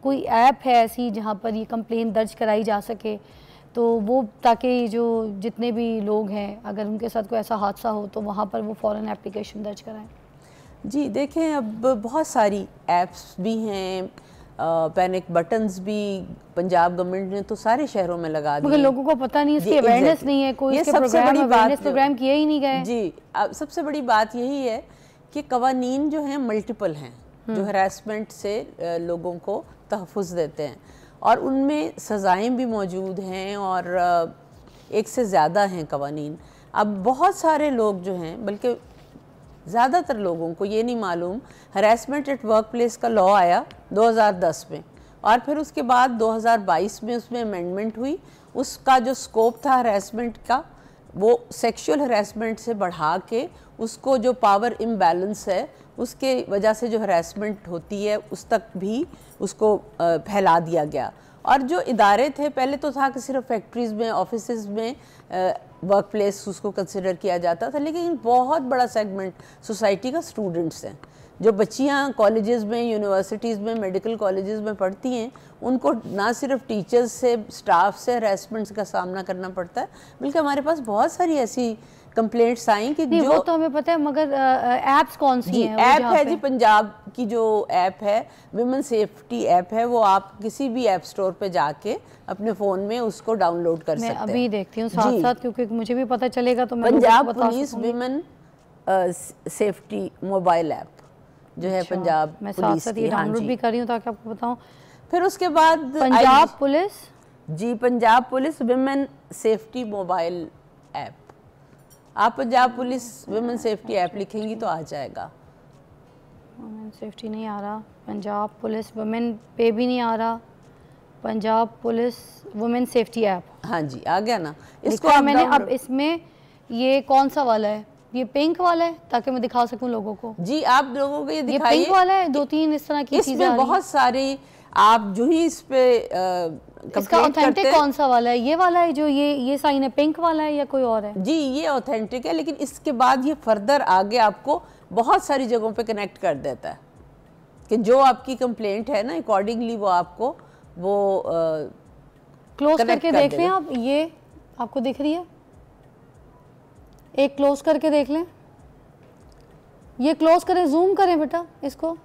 कोई ऐप है ऐसी जहाँ पर ये कंप्लेंट दर्ज कराई जा सके, तो वो ताकि जो जितने भी लोग हैं अगर उनके साथ कोई ऐसा हादसा हो तो वहाँ पर वो फ़ौरन एप्लीकेशन दर्ज कराएं? जी देखें, अब बहुत सारी ऐप्स भी हैं, पैनिक बटन्स भी पंजाब गवर्नमेंट ने तो सारे शहरों में लगा दिए, मगर लोगों को पता नहीं, इसकी अवेयरनेस नहीं है, कोई इसके प्रोग्राम अवेयरनेस प्रोग्राम किए ही नहीं गए। जी, अब सबसे बड़ी बात यही है कि कवानीन जो हैं मल्टीपल हैं जो हरासमेंट से लोगों को तहफ़्फ़ुज़ देते हैं, और उनमें सज़ाएँ भी मौजूद हैं और एक से ज़्यादा हैं कवानीन। अब बहुत सारे लोग जो हैं, बल्कि ज़्यादातर लोगों को ये नहीं मालूम, हरासमेंट एट वर्क प्लेस का लॉ आया 2010 में, और फिर उसके बाद 2022 में उसमें अमेंडमेंट हुई। उसका जो स्कोप था हरासमेंट का, वो सेक्सुअल हरासमेंट से बढ़ा के उसको जो पावर इम्बैलेंस है उसके वजह से जो हरासमेंट होती है उस तक भी उसको फैला दिया गया। और जो इदारे थे, पहले तो था कि सिर्फ फैक्ट्रीज़ में, ऑफिसेज़ में वर्क प्लेस उसको कंसिडर किया जाता था, लेकिन बहुत बड़ा सेगमेंट सोसाइटी का स्टूडेंट्स हैं, जो बच्चियां कॉलेजेस में, यूनिवर्सिटीज़ में, मेडिकल कॉलेजेस में पढ़ती हैं, उनको ना सिर्फ टीचर्स से, स्टाफ से हरासमेंट का सामना करना पड़ता है, बल्कि हमारे पास बहुत सारी ऐसी कंप्लेंट्स आई कि जो वो तो हमें पता है, मगर ऐप्स कौन सी हैं? ऐप है जी, पंजाब की जो ऐप है विमेन सेफ्टी ऐप है, वो आप किसी भी ऐप स्टोर पे जाके अपने फ़ोन में उसको डाउनलोड कर सकते हैं। मैं अभी देखती हूँ साथ साथ, क्योंकि मुझे भी पता चलेगा तो मैं Punjab police women safety mobile app जो है पंजाब मैं साथ साथ ये डाउनलोड भी कर रही हूँ ताकि आपको बताऊँ। फिर उसके बाद पंजाब पुलिस, जी Punjab police women safety mobile app, आप Punjab police women safety app लिखेंगी तो आ जाएगा। वुमेन सेफ्टी नहीं आ रहा, पंजाब पुलिस वुमेन पे भी नहीं आ रहा, Punjab police women safety app, हाँ जी आ गया ना। इसको मैंने अब इसमें ये कौन सा वाला है? ये पिंक वाला है, ताकि मैं दिखा सकूं लोगों को। जी आप लोगों को ये दिखाइए। पिंक वाला है, 2-3 इस तरह की चीजें आ रही हैं। इसमें बहुत सारी, आप जो ही इस पे इसका ऑथेंटिक कौन सा वाला है? ये वाला है जो ये साइन है, पिंक वाला है, या कोई और है? जी ये ऑथेंटिक है, लेकिन इसके बाद ये फर्दर आगे आपको बहुत सारी जगहों पे कनेक्ट कर देता है कि जो आपकी कंप्लेंट है ना, अकॉर्डिंगली वो आपको वो क्लोज करके देख लें आप। ये आपको दिख रही है, एक क्लोज करके देख लें, ये क्लोज करें, जूम करें बेटा इसको,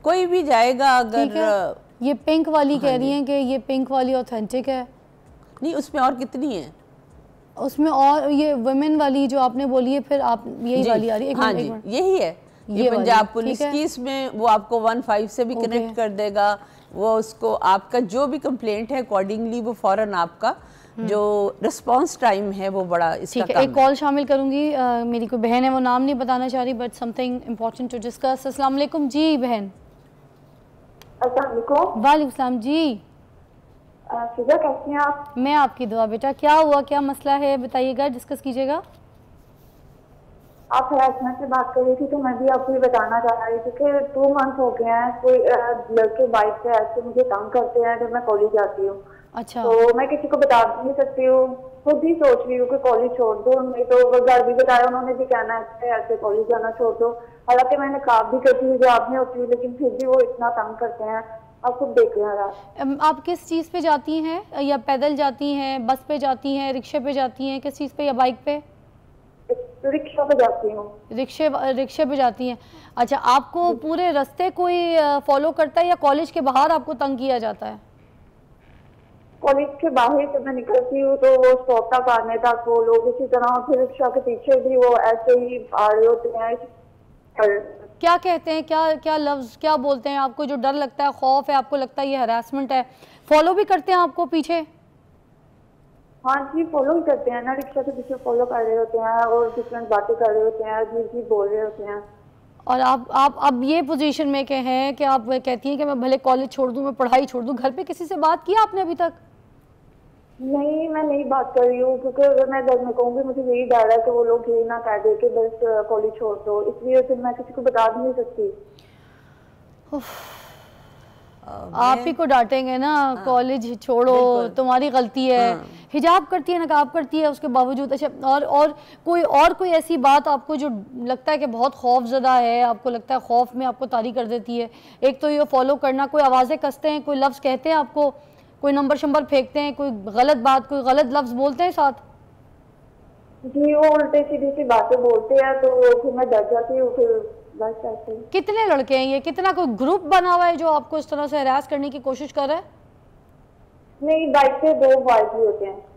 कोई भी जाएगा। अगर ये पिंक वाली कह रही हैं कि ये पिंक वाली ऑथेंटिक है, नहीं उसमें और कितनी है? उसमें और ये वुमेन वाली जो आपने बोली है, फिर आप यही वाली आ रही है। हाँ जी यही है, ये पंजाब पुलिस की। इसमें वो आपको 15 से भी कनेक्ट कर देगा, वो उसको आपका जो भी कंप्लेंट है अकॉर्डिंगली वो फौरन आपका जो रिस्पांस टाइम है वो बड़ा इसका ठीक है। एक कॉल शामिल करूंगी, मेरी कोई बहन है, वो नाम नहीं बताना चाह रही, but something important to discuss. अस्सलाम वालेकुम जी बहन। वालेकुम सलाम जी। फिजा कैसी हैं आप? मैं आपकी दुआ बेटा। क्या हुआ, क्या मसला है बताइएगा, डिस्कस कीजिएगा। आप हरासमेंट से बात कर रही थी, तो मैं भी आपको ये बताना चाह रही थी कि 2 मंथ हो गए हैं, कोई लड़के बाइक पे ऐसे मुझे तंग करते हैं जब मैं कॉलेज जाती हूँ। अच्छा। तो मैं किसी को बता भी नहीं सकती हूँ, खुद ही सोच रही हूँ कि कॉलेज छोड़ दो, नहीं तो घर भी बताया, उन्होंने भी कहना है ऐसे कॉलेज जाना छोड़ दो। हालांकि मैंने काम भी करती हूँ, जॉब नहीं होती, लेकिन फिर भी वो इतना तंग करते हैं। आप खुद देख रहे हैं। आप किस चीज़ पे जाती हैं, या पैदल जाती हैं, बस पे जाती हैं, रिक्शे पे जाती हैं, किस चीज़ पे, या बाइक पे? रिक्शा पे जाती हूँ। रिक्शे पे जाती हैं। अच्छा, आपको पूरे रास्ते कोई फॉलो करता है या कॉलेज के बाहर आपको तंग किया जाता है? कॉलेज के बाहर जब मैं निकलती हूँ तो वो स्टॉप तक आने तक वो लोग इसी तरह, फिर रिक्शा के पीछे भी वो ऐसे ही आ रहे होते हैं। क्या कहते हैं, क्या लफ्ज़ क्या बोलते हैं आपको? जो डर लगता है, खौफ है, आपको लगता है ये हरासमेंट है, फॉलो भी करते हैं आपको पीछे? हाँ जी फॉलो ही करते हैं ना, रिक्शा के पीछे फॉलो कर रहे होते हैं और डिफरेंट बातें कर रहे होते हैं, अजीब बोल रहे होते हैं। और आप अब ये पोजीशन में के हैं कि आप कहती हैं कि मैं भले कॉलेज छोड़ दूं, मैं पढ़ाई छोड़ दूं, घर पे किसी से बात की आपने अभी तक? नहीं, मैं नहीं बात कर रही हूँ, क्योंकि अगर मैं घर में कहूँगी मुझे यही डर है कि वो लोग ये ना कह दे कि बस कॉलेज छोड़ दो, इसलिए फिर मैं किसी को बता भी नहीं सकती। आप ही को डांटेंगे ना, कॉलेज छोड़ो, तुम्हारी गलती है। हिजाब करती है, नकाब करती है, उसके बावजूद। अच्छा, और कोई ऐसी बात आपको जो लगता है कि बहुत खौफजदा है, आपको लगता है खौफ में आपको तारी कर देती है? एक तो ये फॉलो करना, कोई आवाज़ें कसते हैं, कोई लफ्ज़ कहते हैं आपको, कोई नंबर शंबर फेंकते हैं, कोई गलत बात, कोई गलत लफ्ज़ बोलते हैं साथ? जी, वो उल्टे सीधी सी बातें बोलते हैं तो फिर मैं डर जाती हूँ, फिर बस ऐसे। कितने लड़के हैं ये? कितना कोई ग्रुप बना हुआ है जो आपको इस तरह से हरास करने की कोशिश कर रहा है? नहीं, बाइक पे 2 बॉयज भी होते हैं।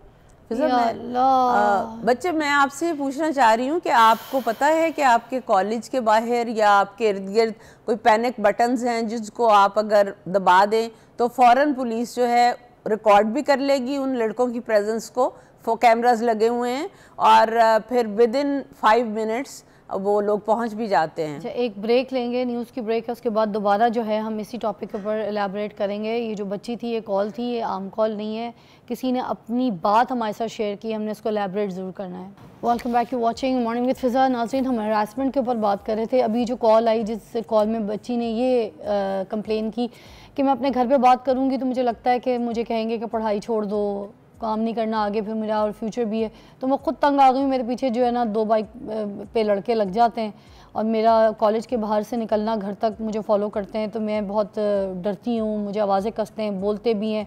बच्चे, मैं आपसे पूछना चाह रही हूँ कि आपको पता है कि आपके कॉलेज के बाहर या आपके इर्द गिर्द कोई पैनिक बटन्स हैं जिसको आप अगर दबा दें तो फौरन पुलिस जो है रिकॉर्ड भी कर लेगी उन लड़कों की प्रेजेंस को? कैमरास लगे हुए हैं और फिर विद इन 5 मिनट्स वो लोग पहुंच भी जाते हैं। अच्छा, एक ब्रेक लेंगे, न्यूज़ की ब्रेक है, उसके बाद दोबारा जो है हम इसी टॉपिक के ऊपर एलैबोरेट करेंगे। ये जो बच्ची थी, ये कॉल थी, ये आम कॉल नहीं है, किसी ने अपनी बात हमारे साथ शेयर की, हमने इसको एलैबोरेट ज़रूर करना है। Welcome back to watching morning with Fiza. नाज़रीन, हम हरासमेंट के ऊपर बात कर रहे थे। अभी जो कॉल आई, जिस कॉल में बच्ची ने ये कंप्लेन की कि मैं अपने घर पर बात करूँगी तो मुझे लगता है कि मुझे कहेंगे कि पढ़ाई छोड़ दो, काम नहीं करना आगे, फिर मेरा और फ्यूचर भी है। तो मैं खुद तंग आ गई हूँ, मेरे पीछे जो है ना 2 बाइक पे लड़के लग जाते हैं और मेरा कॉलेज के बाहर से निकलना घर तक मुझे फॉलो करते हैं, तो मैं बहुत डरती हूँ, मुझे आवाज़ें कसते हैं, बोलते भी हैं,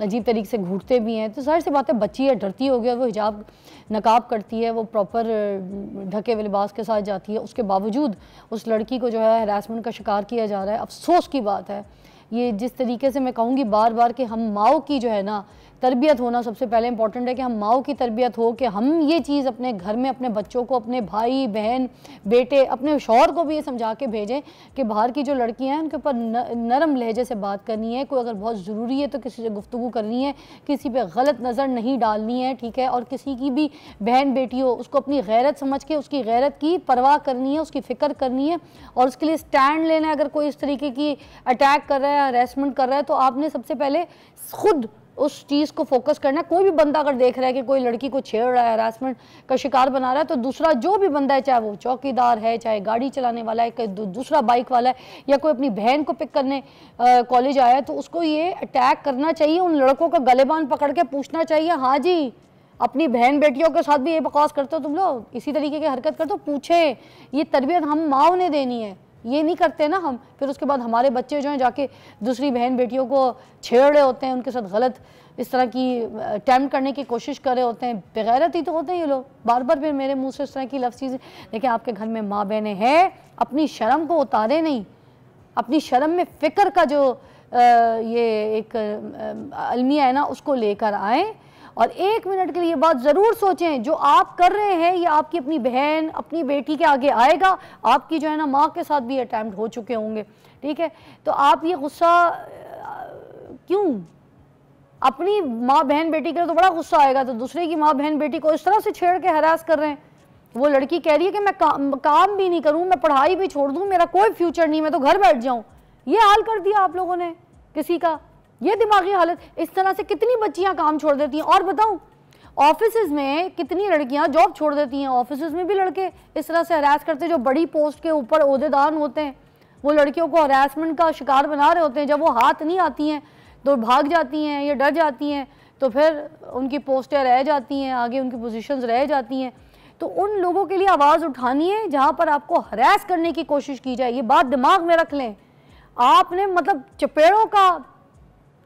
अजीब तरीके से घूरते भी हैं। तो सारी सी बातें, बच्ची है, डरती होगी और वो हिजाब नकाब करती है, वो प्रॉपर ढके हुए लिबास के साथ जाती है, उसके बावजूद उस लड़की को जो है हरासमेंट का शिकार किया जा रहा है। अफसोस की बात है ये। जिस तरीके से मैं कहूँगी बार बार कि हम माओ की जो है ना तरबियत होना सबसे पहले इंपॉर्टेंट है, कि हम माओ की तरबियत हो कि हम ये चीज़ अपने घर में अपने बच्चों को, अपने भाई बहन बेटे, अपने शौहर को भी ये समझा के भेजें कि बाहर की जो लड़कियां हैं उनके ऊपर नरम लहजे से बात करनी है। कोई अगर बहुत ज़रूरी है तो किसी से गुफ्तगू करनी है, किसी पे गलत नज़र नहीं डालनी है, ठीक है। और किसी की भी बहन बेटी हो, उसको अपनी गैरत समझ के उसकी गैरत की परवाह करनी है, उसकी फ़िक्र करनी है और उसके लिए स्टैंड लेना है। अगर कोई इस तरीके की अटैक कर रहा है, हरासमेंट कर रहा है, तो आपने सबसे पहले खुद उस चीज़ को फोकस करना है। कोई भी बंदा अगर देख रहा है कि कोई लड़की को छेड़ रहा है, हरासमेंट का शिकार बना रहा है, तो दूसरा जो भी बंदा है, चाहे वो चौकीदार है, चाहे गाड़ी चलाने वाला है, दूसरा बाइक वाला है, या कोई अपनी बहन को पिक करने कॉलेज आया है, तो उसको ये अटैक करना चाहिए, उन लड़कों का गलेबान पकड़ के पूछना चाहिए, हाँ जी अपनी बहन बेटियों के साथ भी ये बकवास करते हो तुम लोग, इसी तरीके की हरकत करते हो, पूछे। ये तरबियत हम माओ ने देनी है, ये नहीं करते ना हम। फिर उसके बाद हमारे बच्चे जो हैं जाके दूसरी बहन बेटियों को छेड़ रहे होते हैं, उनके साथ गलत इस तरह की अटैम्प्ट करने की कोशिश कर रहे होते हैं। बेगैरत ही तो होते हैं ये लोग। बार बार फिर मेरे मुंह से इस तरह की लफ्ज़ चीज़ें। देखिए, आपके घर में माँ बहनें हैं, अपनी शर्म को उतारे नहीं, अपनी शर्म में फ़िक्र का जो ये एक अलमिया है ना, उसको लेकर आएँ और 1 मिनट के लिए बात ज़रूर सोचें। जो आप कर रहे हैं ये आपकी अपनी बहन, अपनी बेटी के आगे आएगा। आपकी जो है ना माँ के साथ भी अटैम्प्ट हो चुके होंगे, ठीक है। तो आप ये गुस्सा क्यों? अपनी माँ बहन बेटी के लिए तो बड़ा गुस्सा आएगा, तो दूसरे की माँ बहन बेटी को इस तरह से छेड़ के हरास कर रहे हैं। वो लड़की कह रही है कि मैं काम भी नहीं करूँ, मैं पढ़ाई भी छोड़ दूँ, मेरा कोई फ्यूचर नहीं, मैं तो घर बैठ जाऊँ। ये हाल कर दिया आप लोगों ने किसी का, ये दिमागी हालत। इस तरह से कितनी बच्चियां काम छोड़ देती हैं। और बताऊं, ऑफिसेज में कितनी लड़कियां जॉब छोड़ देती हैं। ऑफिसेज में भी लड़के इस तरह से हरास करते हैं, जो बड़ी पोस्ट के ऊपर ओहदेदार होते हैं, वो लड़कियों को हरासमेंट का शिकार बना रहे होते हैं। जब वो हाथ नहीं आती हैं तो भाग जाती हैं या डर जाती हैं, तो फिर उनकी पोस्टें रह जाती हैं, आगे उनकी पोजीशंस रह जाती हैं। तो उन लोगों के लिए आवाज़ उठानी है जहाँ पर आपको हरास करने की कोशिश की जाए। ये बात दिमाग में रख लें। आपने मतलब चपेड़ों का,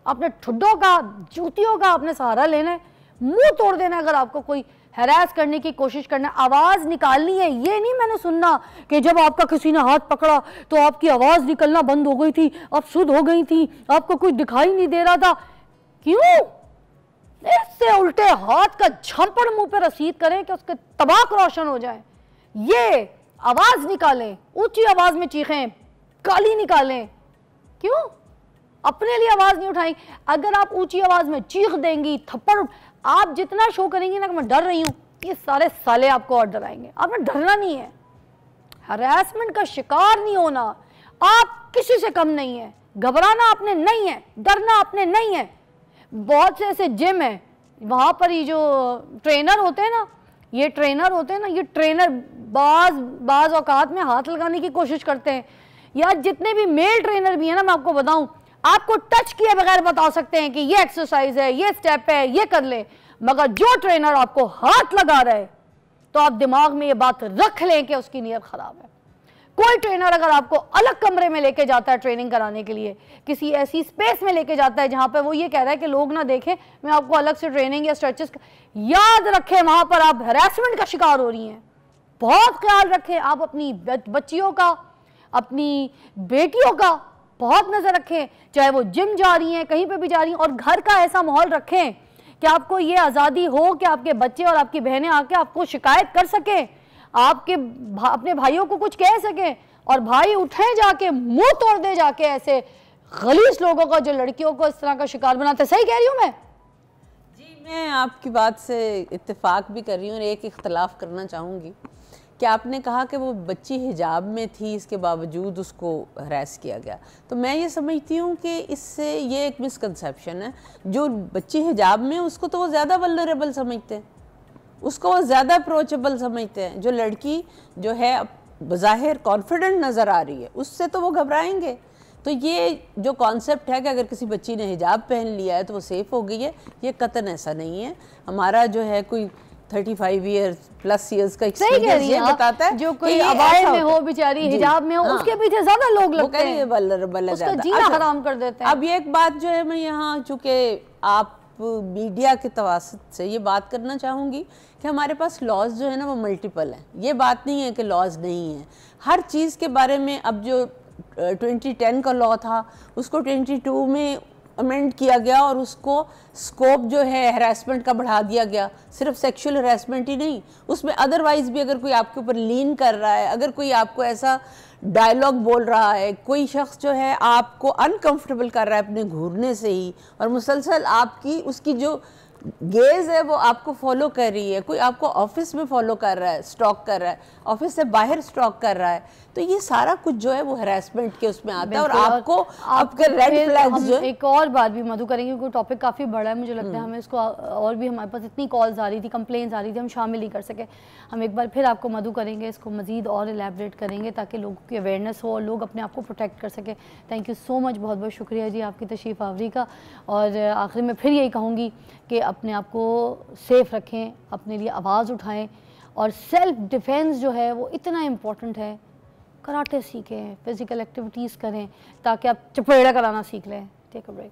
अपने ठुड्डों का, जूतियों का आपने सहारा लेना है, मुंह तोड़ देना अगर आपको कोई हैरास करने की कोशिश करना, आवाज़ निकालनी है। ये नहीं मैंने सुनना कि जब आपका किसी ने हाथ पकड़ा तो आपकी आवाज़ निकलना बंद हो गई थी, आप शुद्ध हो गई थी, आपको कुछ दिखाई नहीं दे रहा था। क्यों? इससे उल्टे हाथ का झंपड़ मुंह पे रसीद करें कि उसके तबाक रोशन हो जाए। ये आवाज़ निकालें, ऊंची आवाज़ में चीखें, गाली निकालें। क्यों? अपने लिए आवाज़ नहीं उठाई। अगर आप ऊंची आवाज़ में चीख देंगी, थप्पड़, आप जितना शो करेंगी ना कि मैं डर रही हूँ, ये सारे साले आपको और डराएंगे। आपने डरना नहीं है, हरासमेंट का शिकार नहीं होना। आप किसी से कम नहीं है, घबराना आपने नहीं है, डरना आपने नहीं है। बहुत से ऐसे जिम है, वहाँ पर ये जो ट्रेनर होते हैं ना, ये ट्रेनर बाज औकात में हाथ लगाने की कोशिश करते हैं। यार जितने भी मेल ट्रेनर भी हैं ना, मैं आपको बताऊं, आपको टच किए बगैर बता सकते हैं कि ये एक्सरसाइज है, ये स्टेप है, ये कर ले, मगर जो ट्रेनर आपको हाथ लगा रहा है तो आप दिमाग में ये बात रख लें कि उसकी नीयत खराब है। कोई ट्रेनर अगर आपको अलग कमरे में लेके जाता है ट्रेनिंग कराने के लिए, किसी ऐसी स्पेस में लेके जाता है जहां पर वो ये कह रहा है कि लोग ना देखें, मैं आपको अलग से ट्रेनिंग या स्ट्रेचेस, याद रखें वहां पर आप हैरेसमेंट का शिकार हो रही हैं। बहुत ख्याल रखें, आप अपनी बच्चियों का, अपनी बेटियों का बहुत नजर रखें, चाहे वो जिम जा रही हैं, कहीं पे भी जा रही हैं, और घर का ऐसा माहौल रखें कि आपको ये आज़ादी हो कि आपके बच्चे और आपकी बहनें आके आपको शिकायत कर सकें, आपके अपने भाइयों को कुछ कह सकें, और भाई उठे जाके मुंह तोड़ दे जाके ऐसे गलीज लोगों का जो लड़कियों को इस तरह का शिकार बनाते। सही कह रही हूँ मैं? जी, मैं आपकी बात से इत्तेफाक भी कर रही हूँ और एक इख्तलाफ करना चाहूँगी कि आपने कहा कि वो बच्ची हिजाब में थी, इसके बावजूद उसको हरास किया गया। तो मैं ये समझती हूँ कि इससे ये एक मिसकंसेप्शन है, जो बच्ची हिजाब में उसको तो वो ज़्यादा वल्नरेबल समझते हैं, उसको वो ज़्यादा अप्रोचेबल समझते हैं। जो लड़की जो है बज़ाहिर कॉन्फिडेंट नज़र आ रही है, उससे तो वो घबराएंगे। तो ये जो कॉन्सेप्ट है कि अगर किसी बच्ची ने हिजाब पहन लिया है तो वो सेफ़ हो गई है, ये कतन ऐसा नहीं है। हमारा जो है कोई 35 ईयर्स प्लस ईयर्स का एक्सपीरियंस ये बताता है जो कोई आवाज़ में हो, बेचारी हिजाब में हो, उसके पीछे ज्यादा लोग लगते हैं, उसका जीना हराम कर देते हैं। अब ये एक बात जो है, मैं यहाँ चूँकि आप मीडिया के तवासुत से ये बात करना चाहूँगी कि हमारे पास लॉज जो है ना वो मल्टीपल हैं। ये बात नहीं है कि लॉज नहीं है, हर चीज़ के बारे में। अब जो 2010 का लॉ था उसको 22 में अमेंड किया गया और उसको स्कोप जो है हरासमेंट का बढ़ा दिया गया। सिर्फ सेक्सुअल हरासमेंट ही नहीं, उसमें अदरवाइज भी अगर कोई आपके ऊपर लीन कर रहा है, अगर कोई आपको ऐसा डायलॉग बोल रहा है, कोई शख्स जो है आपको अनकंफर्टेबल कर रहा है अपने घूरने से ही, और मुसलसल आपकी उसकी जो गेज है वो आपको फॉलो कर रही है, कोई आपको ऑफिस में फॉलो कर रहा है, स्टॉक कर रहा है, ऑफिस से बाहर स्टॉक कर रहा है, तो ये सारा कुछ जो है वो हरासमेंट के उसमें आता है। और आपको आपके रेड फ्लैग्स जो एक और बात भी मधु करेंगे क्योंकि टॉपिक काफ़ी बड़ा है, मुझे लगता है हमें इसको और भी, हमारे पास इतनी कॉल्स आ रही थी, कंप्लेंट्स आ रही थी, हम शामिल नहीं कर सके। हम एक बार फिर आपको मधु करेंगे, इसको मज़ीद और एलैबोरेट करेंगे ताकि लोगों की अवेयरनेस हो और लोग अपने आप को प्रोटेक्ट कर सके। थैंक यू सो मच, बहुत बहुत शुक्रिया जी आपकी तशरीफ़ आवरी का। और आखिर में फिर यही कहूँगी कि अपने आप को सेफ़ रखें, अपने लिए आवाज़ उठाएं, और सेल्फ डिफेंस जो है वो इतना इम्पॉर्टेंट है। कराटे सीखें, फिज़िकल एक्टिविटीज़ करें ताकि आप चपेड़ा कराना सीख लें। Take a break.